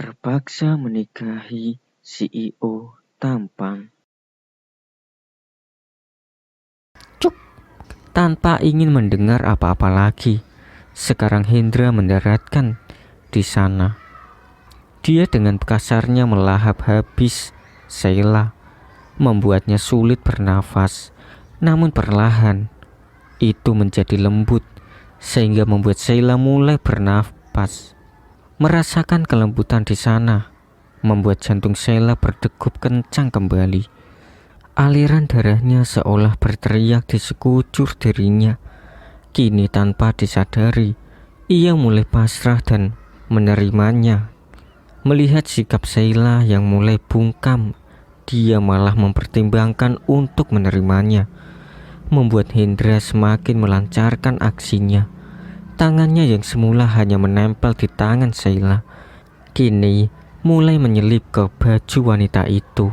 Terpaksa menikahi CEO tampan. Cuk! Tanpa ingin mendengar apa-apa lagi, sekarang Hendra mendaratkan di sana. Dia dengan kasarnya melahap habis Sheila, membuatnya sulit bernafas. Namun perlahan itu menjadi lembut sehingga membuat Sheila mulai bernafas. Merasakan kelembutan di sana membuat jantung Sheila berdegup kencang kembali. Aliran darahnya seolah berteriak di sekujur dirinya. Kini tanpa disadari, ia mulai pasrah dan menerimanya. Melihat sikap Sheila yang mulai bungkam, dia malah mempertimbangkan untuk menerimanya. Membuat Hendra semakin melancarkan aksinya. Tangannya yang semula hanya menempel di tangan Sheila, kini mulai menyelip ke baju wanita itu.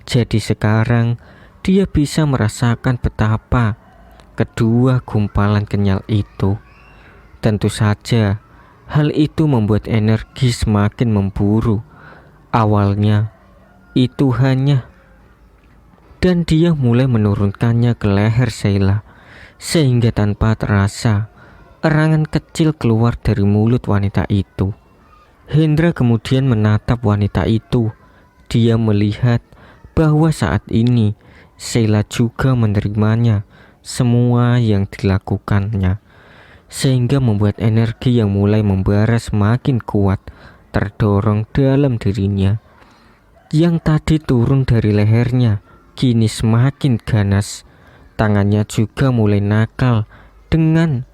Jadi sekarang dia bisa merasakan betapa kedua gumpalan kenyal itu. Tentu saja hal itu membuat energi semakin memburu. Awalnya itu hanya, dan dia mulai menurunkannya ke leher Sheila, sehingga tanpa terasa erangan kecil keluar dari mulut wanita itu. Hendra kemudian menatap wanita itu. Dia melihat bahwa saat ini Sheila juga menerimanya semua yang dilakukannya, sehingga membuat energi yang mulai membara semakin kuat terdorong dalam dirinya. Yang tadi turun dari lehernya kini semakin ganas. Tangannya juga mulai nakal dengan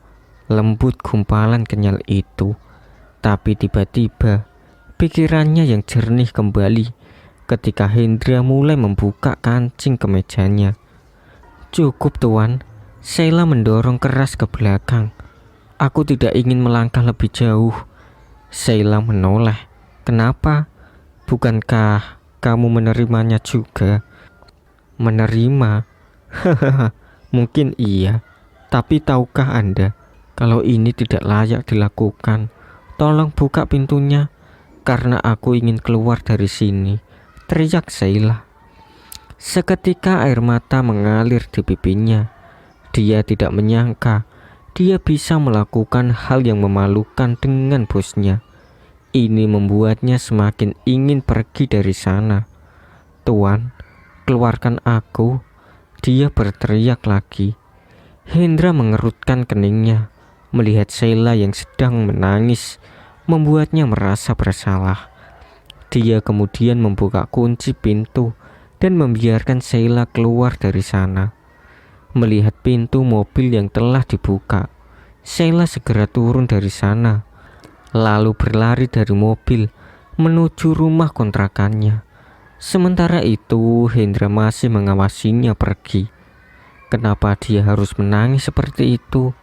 lembut gumpalan kenyal itu. Tapi tiba-tiba pikirannya yang jernih kembali ketika Hendra mulai membuka kancing kemejanya. "Cukup tuan," Sheila mendorong keras ke belakang. "Aku tidak ingin melangkah lebih jauh." Sheila menoleh. "Kenapa? Bukankah kamu menerimanya juga?" "Menerima? Hahaha, mungkin iya. Tapi tahukah Anda kalau ini tidak layak dilakukan? Tolong buka pintunya, karena aku ingin keluar dari sini," teriak Sheila. Seketika air mata mengalir di pipinya. Dia tidak menyangka dia bisa melakukan hal yang memalukan dengan bosnya. Ini membuatnya semakin ingin pergi dari sana. "Tuan, keluarkan aku," dia berteriak lagi. Hendra mengerutkan keningnya. Melihat Sheila yang sedang menangis membuatnya merasa bersalah. Dia kemudian membuka kunci pintu dan membiarkan Sheila keluar dari sana. Melihat pintu mobil yang telah dibuka, Sheila segera turun dari sana, lalu berlari dari mobil menuju rumah kontrakannya. Sementara itu Hendra masih mengawasinya pergi. Kenapa dia harus menangis seperti itu?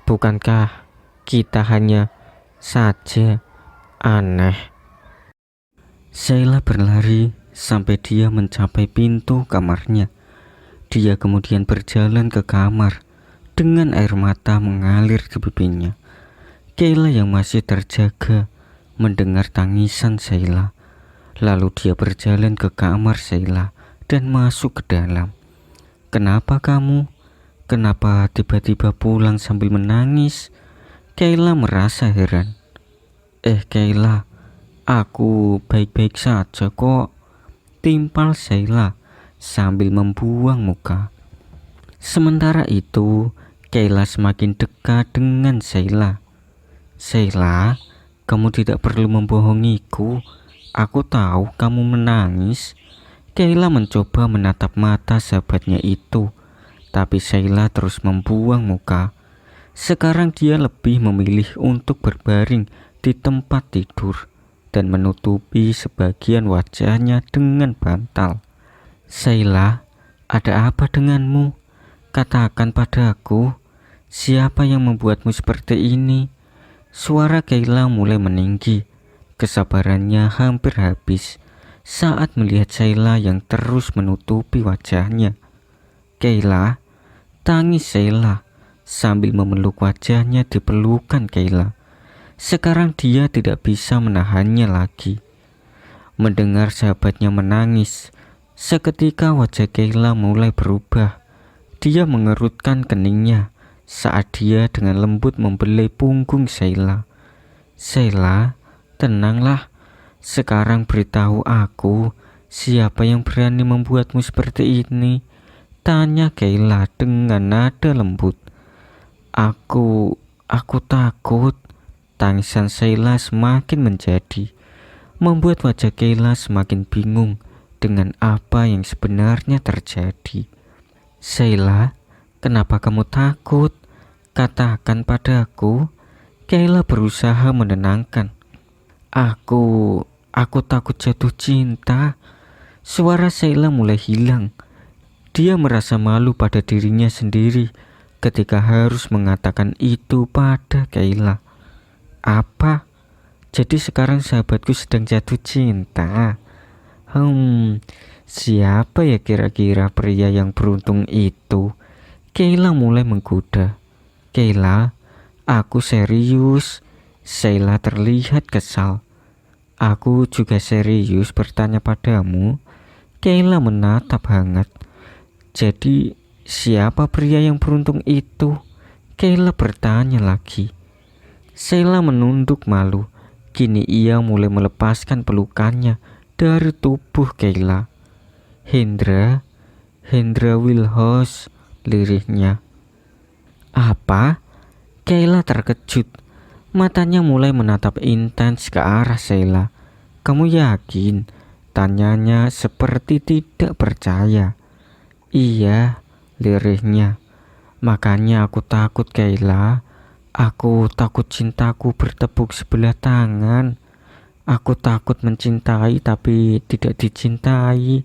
Bukankah kita hanya saja aneh? Sheila berlari sampai dia mencapai pintu kamarnya. Dia kemudian berjalan ke kamar dengan air mata mengalir di pipinya. Kayla yang masih terjaga mendengar tangisan Sheila. Lalu dia berjalan ke kamar Sheila dan masuk ke dalam. "Kenapa kamu? Kenapa tiba-tiba pulang sambil menangis?" Kayla merasa heran. Kayla, aku baik-baik saja kok," timpal Sheila sambil membuang muka. Sementara itu Kayla semakin dekat dengan Sheila. "Sheila, kamu tidak perlu membohongiku. Aku tahu kamu menangis." Kayla mencoba menatap mata sahabatnya itu, tapi Sheila terus membuang muka. Sekarang dia lebih memilih untuk berbaring di tempat tidur dan menutupi sebagian wajahnya dengan bantal. "Sheila, ada apa denganmu? Katakan padaku, siapa yang membuatmu seperti ini?" Suara Kayla mulai meninggi. Kesabarannya hampir habis saat melihat Sheila yang terus menutupi wajahnya. "Kayla," tangis Sheila sambil memeluk wajahnya di pelukan Kayla. Sekarang dia tidak bisa menahannya lagi. Mendengar sahabatnya menangis, seketika wajah Kayla mulai berubah. Dia mengerutkan keningnya saat dia dengan lembut membelai punggung Sheila. Sheila, tenanglah. Sekarang beritahu aku, siapa yang berani membuatmu seperti ini? Tanya Kayla dengan nada lembut. Aku takut. Tangisan Sheila semakin menjadi, membuat wajah Kayla semakin bingung dengan apa yang sebenarnya terjadi. Sheila, kenapa kamu takut? Katakan padaku. Kayla berusaha menenangkan. Aku takut jatuh cinta. Suara Sheila mulai hilang. Dia merasa malu pada dirinya sendiri ketika harus mengatakan itu pada Kayla. Apa? Jadi sekarang sahabatku sedang jatuh cinta? Siapa ya kira-kira pria yang beruntung itu? Kayla mulai menggoda. Kayla, aku serius. Sheila terlihat kesal. Aku juga serius bertanya padamu. Kayla menatap hangat. Jadi siapa pria yang beruntung itu? Kayla bertanya lagi. Sheila menunduk malu. Kini ia mulai melepaskan pelukannya dari tubuh Kayla. Hendra Wilhos, lirihnya. Apa? Kayla terkejut. Matanya mulai menatap intens ke arah Sheila. Kamu yakin? Tanyanya seperti tidak percaya. Iya, lirihnya. Makanya aku takut Kayla. Aku takut cintaku bertepuk sebelah tangan. Aku takut mencintai tapi tidak dicintai.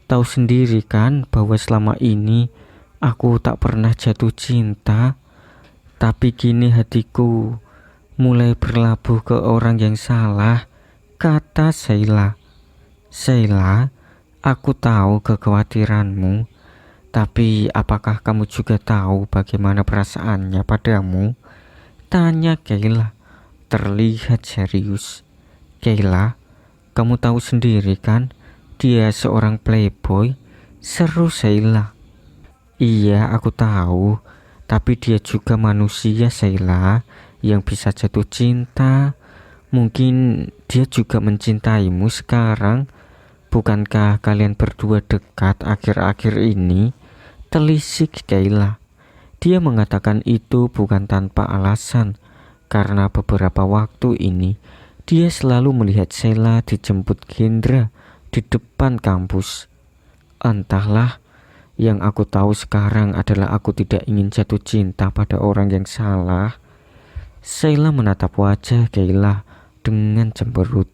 Tahu sendiri kan bahwa selama ini aku tak pernah jatuh cinta. Tapi kini hatiku mulai berlabuh ke orang yang salah, kata Sheila. Sheila, aku tahu kekhawatiranmu. Tapi apakah kamu juga tahu bagaimana perasaannya padamu? Tanya Kayla, terlihat serius. Kayla, kamu tahu sendiri kan, dia seorang playboy, seru Sheila. Iya, aku tahu, tapi dia juga manusia Sheila, yang bisa jatuh cinta. Mungkin dia juga mencintaimu sekarang. Bukankah kalian berdua dekat akhir-akhir ini? Telisik Kayla. Dia mengatakan itu bukan tanpa alasan, karena beberapa waktu ini dia selalu melihat Sheila dijemput Hendra di depan kampus. Entahlah, yang aku tahu sekarang adalah aku tidak ingin jatuh cinta pada orang yang salah. Sheila menatap wajah Kayla dengan cemberut,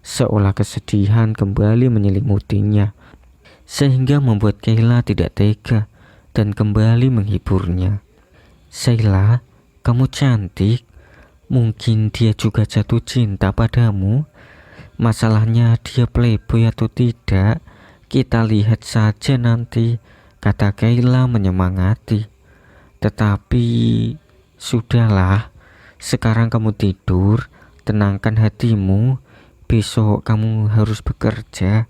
seolah kesedihan kembali menyelimutinya, sehingga membuat Kayla tidak tega dan kembali menghiburnya. Sheila, kamu cantik. Mungkin dia juga jatuh cinta padamu. Masalahnya dia playboy atau tidak, kita lihat saja nanti, kata Kayla menyemangati. Tetapi sudahlah, sekarang kamu tidur, tenangkan hatimu. Besok kamu harus bekerja,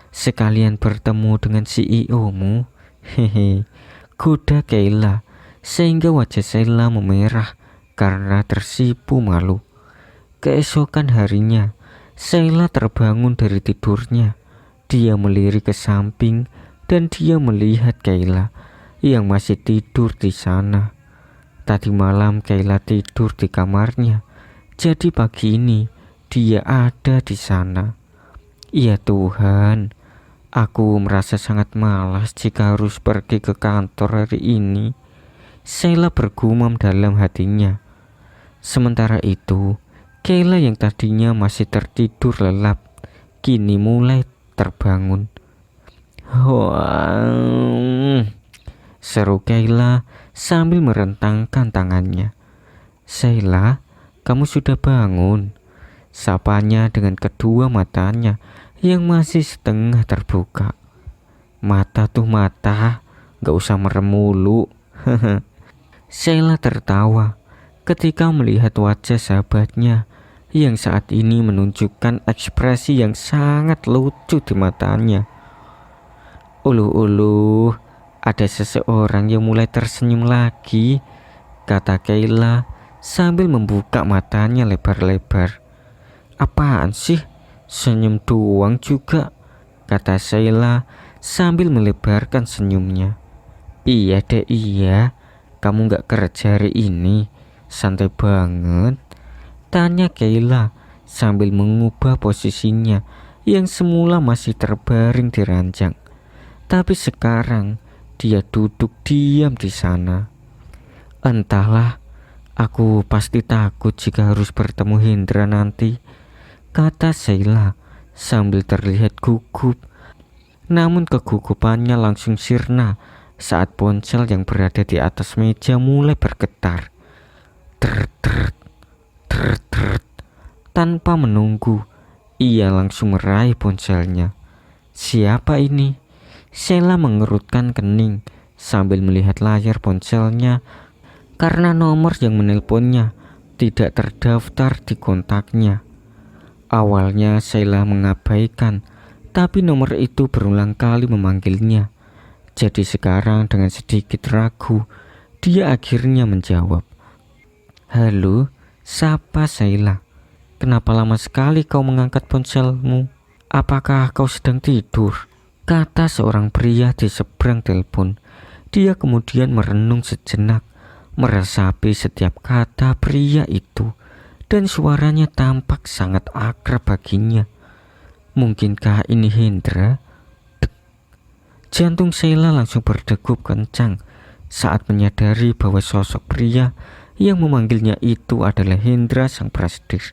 sekalian bertemu dengan CEO-mu. Hehe, goda Kayla, sehingga wajah Sheila memerah karena tersipu malu. Keesokan harinya, Sheila terbangun dari tidurnya. Dia melirik ke samping dan dia melihat Kayla yang masih tidur di sana. Tadi malam Kayla tidur di kamarnya, jadi pagi ini dia ada di sana. Ya Tuhan, aku merasa sangat malas jika harus pergi ke kantor hari ini. Sheila bergumam dalam hatinya. Sementara itu, Kayla yang tadinya masih tertidur lelap, kini mulai terbangun. Wah, seru Kayla sambil merentangkan tangannya. Sheila, kamu sudah bangun? Sapanya dengan kedua matanya yang masih setengah terbuka. Mata tuh mata, gak usah merem mulu. Sheila tertawa ketika melihat wajah sahabatnya yang saat ini menunjukkan ekspresi yang sangat lucu di matanya. Uluh-uluh, ada seseorang yang mulai tersenyum lagi, kata Kayla sambil membuka matanya lebar-lebar. Apaan sih? Senyum doang juga, kata Sheila sambil melebarkan senyumnya. Iya deh iya, kamu gak kerja hari ini, santai banget, tanya Kayla sambil mengubah posisinya yang semula masih terbaring di ranjang. Tapi sekarang dia duduk diam di sana. Entahlah, aku pasti takut jika harus bertemu Hendra nanti, kata Sheila sambil terlihat gugup. Namun kegugupannya langsung sirna saat ponsel yang berada di atas meja mulai bergetar. Ter-ter, ter-ter. Tanpa menunggu, ia langsung meraih ponselnya. Siapa ini? Sheila mengerutkan kening sambil melihat layar ponselnya karena nomor yang menelponnya tidak terdaftar di kontaknya. Awalnya Sheila mengabaikan, tapi nomor itu berulang kali memanggilnya. Jadi sekarang dengan sedikit ragu, dia akhirnya menjawab. Halo, sapa Sheila? Kenapa lama sekali kau mengangkat ponselmu? Apakah kau sedang tidur? Kata seorang pria di seberang telepon. Dia kemudian merenung sejenak, meresapi setiap kata pria itu, dan suaranya tampak sangat akrab baginya. Mungkinkah ini Hendra? Dek. Jantung Sheila langsung berdegup kencang saat menyadari bahwa sosok pria yang memanggilnya itu adalah Hendra sang prasdir.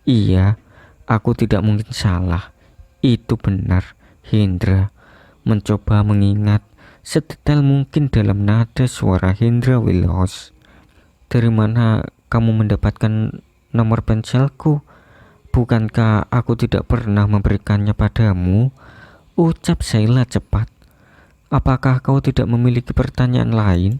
Iya, aku tidak mungkin salah. Itu benar, Hendra. Mencoba mengingat sedetail mungkin dalam nada suara Hendra Wilhouse. Dari mana kamu mendapatkan nomor ponselku? Bukankah aku tidak pernah memberikannya padamu? Ucap Sheila cepat. Apakah kau tidak memiliki pertanyaan lain?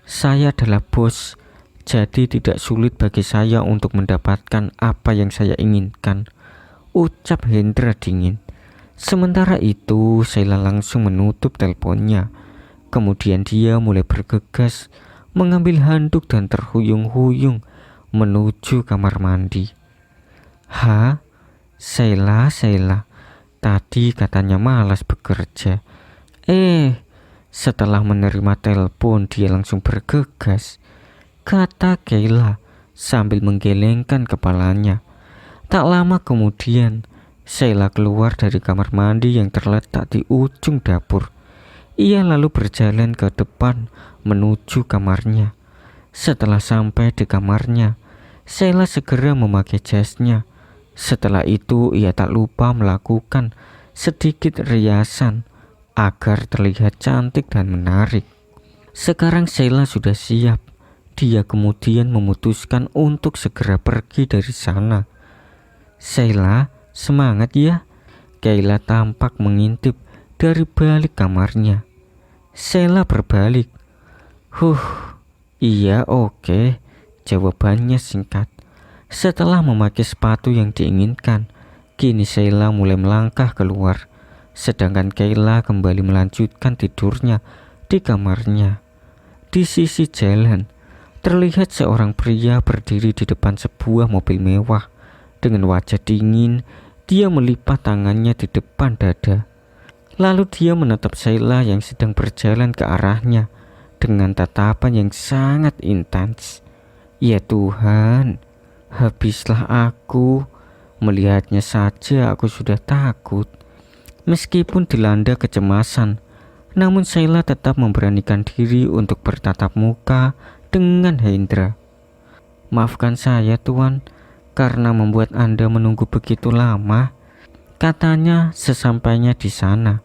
Saya adalah bos, jadi tidak sulit bagi saya untuk mendapatkan apa yang saya inginkan, ucap Hendra dingin. Sementara itu Sheila langsung menutup teleponnya. Kemudian dia mulai bergegas mengambil handuk dan terhuyung-huyung menuju kamar mandi. Sheila, tadi katanya malas bekerja. Setelah menerima telepon dia langsung bergegas, kata Kayla sambil menggelengkan kepalanya. Tak lama kemudian Sheila keluar dari kamar mandi yang terletak di ujung dapur. Ia lalu berjalan ke depan menuju kamarnya. Setelah sampai di kamarnya, Sheila segera memakai jasnya. Setelah itu ia tak lupa melakukan sedikit riasan agar terlihat cantik dan menarik. Sekarang Sheila sudah siap. Dia kemudian memutuskan untuk segera pergi dari sana. Sheila, semangat ya. Kayla tampak mengintip dari balik kamarnya. Sheila berbalik. Iya oke, jawabannya singkat. Setelah memakai sepatu yang diinginkan, kini Sheila mulai melangkah keluar, sedangkan Kayla kembali melanjutkan tidurnya di kamarnya. Di sisi jalan, terlihat seorang pria berdiri di depan sebuah mobil mewah. Dengan wajah dingin, dia melipat tangannya di depan dada. Lalu dia menatap Sheila yang sedang berjalan ke arahnya dengan tatapan yang sangat intens. Ya Tuhan, habislah aku. Melihatnya saja aku sudah takut. Meskipun dilanda kecemasan, namun Sheila tetap memberanikan diri untuk bertatap muka dengan Hendra. Maafkan saya Tuan, karena membuat Anda menunggu begitu lama, katanya sesampainya di sana.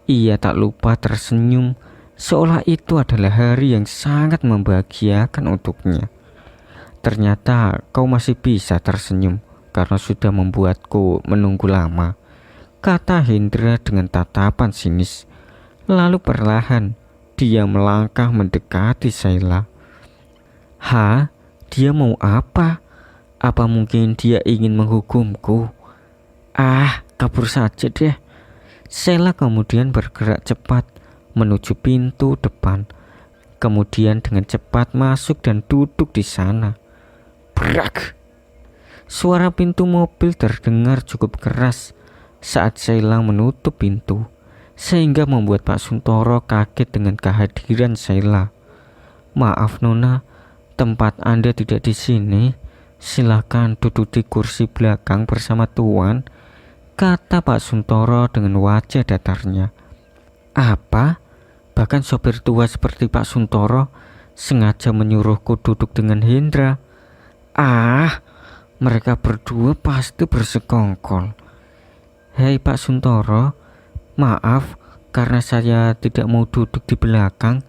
Ia tak lupa tersenyum, seolah itu adalah hari yang sangat membahagiakan untuknya. Ternyata kau masih bisa tersenyum karena sudah membuatku menunggu lama, kata Hendra dengan tatapan sinis. Lalu perlahan dia melangkah mendekati Sheila. Dia mau apa? Apa mungkin dia ingin menghukumku? Ah, kabur saja deh. Sheila kemudian bergerak cepat menuju pintu depan. Kemudian dengan cepat masuk dan duduk di sana. Brak! Suara pintu mobil terdengar cukup keras saat Sheila menutup pintu, sehingga membuat Pak Suntoro kaget dengan kehadiran Sheila. Maaf Nona, tempat Anda tidak di sini. Silakan duduk di kursi belakang bersama Tuan, kata Pak Suntoro dengan wajah datarnya. Apa? Bahkan sopir tua seperti Pak Suntoro sengaja menyuruhku duduk dengan Hendra. Ah, mereka berdua pasti bersekongkol. Hei Pak Suntoro, maaf karena saya tidak mau duduk di belakang.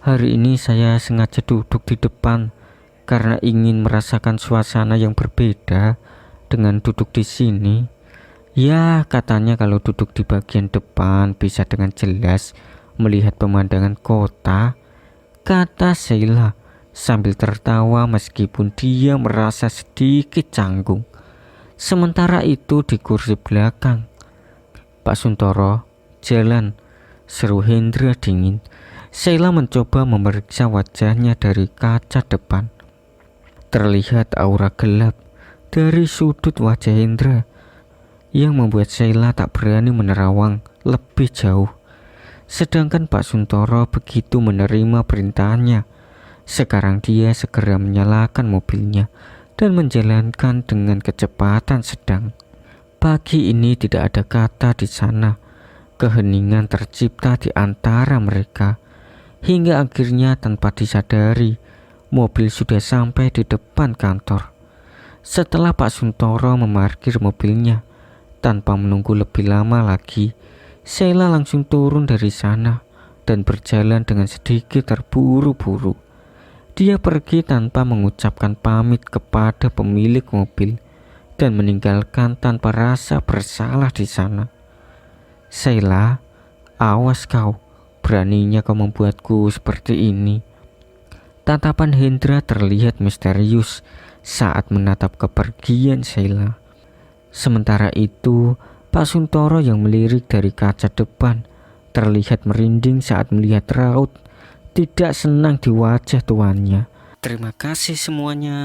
Hari ini saya sengaja duduk di depan karena ingin merasakan suasana yang berbeda dengan duduk di sini. Ya, katanya kalau duduk di bagian depan bisa dengan jelas melihat pemandangan kota, kata Sheila sambil tertawa meskipun dia merasa sedikit canggung. Sementara itu di kursi belakang, Pak Suntoro, jalan, seru Hendra dingin. Sheila mencoba memeriksa wajahnya dari kaca depan. Terlihat aura gelap dari sudut wajah Hendra yang membuat Sheila tak berani menerawang lebih jauh. Sedangkan Pak Suntoro begitu menerima perintahnya. Sekarang dia segera menyalakan mobilnya dan menjalankan dengan kecepatan sedang. Pagi ini tidak ada kata di sana. Keheningan tercipta di antara mereka. Hingga akhirnya tanpa disadari, mobil sudah sampai di depan kantor. Setelah Pak Suntoro memarkir mobilnya, tanpa menunggu lebih lama lagi, Sheila langsung turun dari sana dan berjalan dengan sedikit terburu-buru. Dia pergi tanpa mengucapkan pamit kepada pemilik mobil dan meninggalkan tanpa rasa bersalah di sana. Sheila, awas kau, beraninya kau membuatku seperti ini. Tatapan Hendra terlihat misterius saat menatap kepergian Sheila. Sementara itu, Pak Suntoro yang melirik dari kaca depan terlihat merinding saat melihat raut tidak senang di wajah tuannya. Terima kasih semuanya.